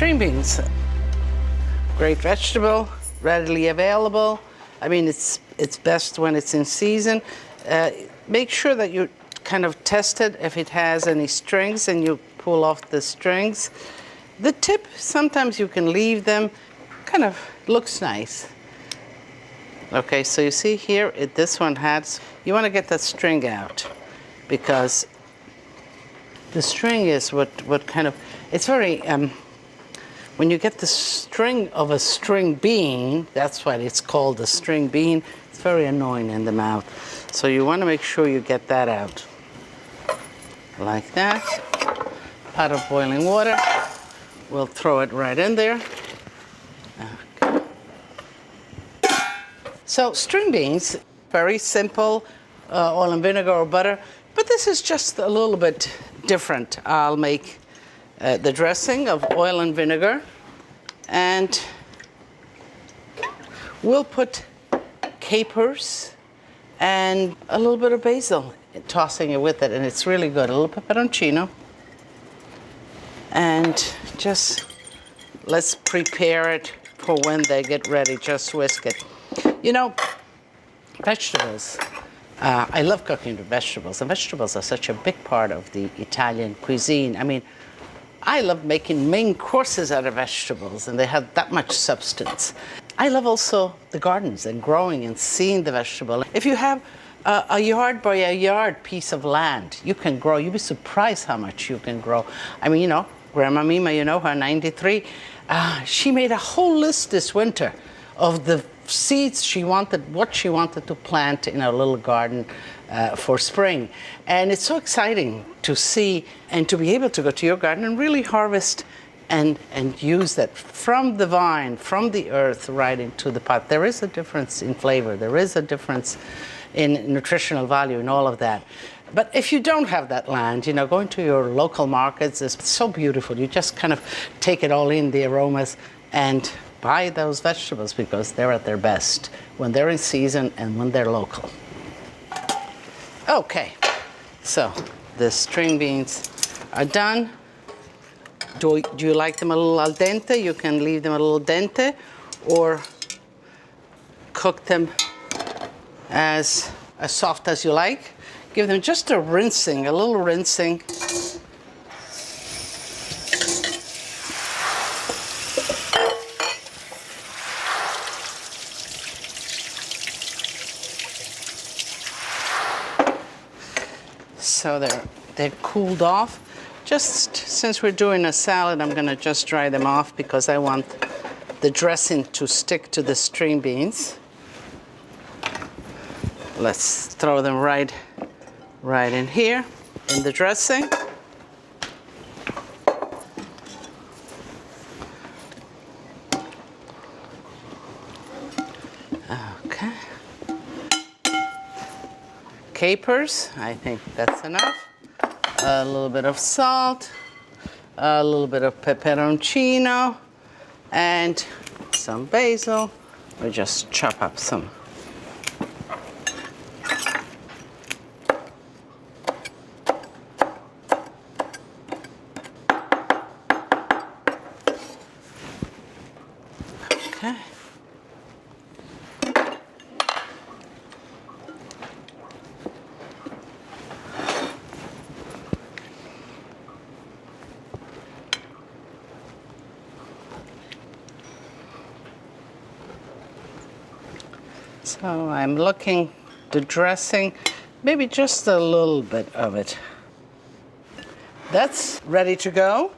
String beans, great vegetable, readily available. I mean, it's best when it's in season. Make sure that you kind of test it if it has any strings and you pull off the strings. The tip, sometimes you can leave them, kind of looks nice. Okay, so you see here, this one has, you want to get that string out because the string is what kind of, it's very, when you get the string of a string bean, that's why it's called a string bean, it's very annoying in the mouth. So you want to make sure you get that out. Like that. Pot of boiling water. We'll throw it right in there. Okay. So string beans, very simple, oil and vinegar or butter, but this is just a little bit different. I'll make the dressing of oil and vinegar, and we'll put capers and a little bit of basil, tossing it with it, and it's really good. A little pepperoncino, and just let's prepare it for when they get ready. Just whisk it. You know, vegetables. I love cooking with vegetables, and vegetables are such a big part of the Italian cuisine. I mean, I love making main courses out of vegetables, and they have that much substance. I love also the gardens and growing and seeing the vegetable. If you have a yard by a yard piece of land, you can grow. You'll be surprised how much you can grow. I mean, you know, Grandma Mima, you know her, 93, she made a whole list this winter of the seeds she wanted, what she wanted to plant in her little garden for spring. And it's so exciting to see and to be able to go to your garden and really harvest and use that from the vine, from the earth, right into the pot. There is a difference in flavor. There is a difference in nutritional value and all of that. But if you don't have that land, you know, going to your local markets is so beautiful. You just kind of take it all in, the aromas, and buy those vegetables because they're at their best when they're in season and when they're local. Okay, so the string beans are done. Do you like them a little al dente? You can leave them a little dente or cook them as soft as you like. Give them just a rinsing, a little rinsing. So they're cooled off. Just since we're doing a salad, I'm gonna just dry them off because I want the dressing to stick to the string beans. Let's throw them right in here in the dressing. Okay. Capers, I think that's enough. A little bit of salt, a little bit of pepperoncino, and some basil. We just chop up some. Okay. So I'm looking, the dressing, maybe just a little bit of it. That's ready to go.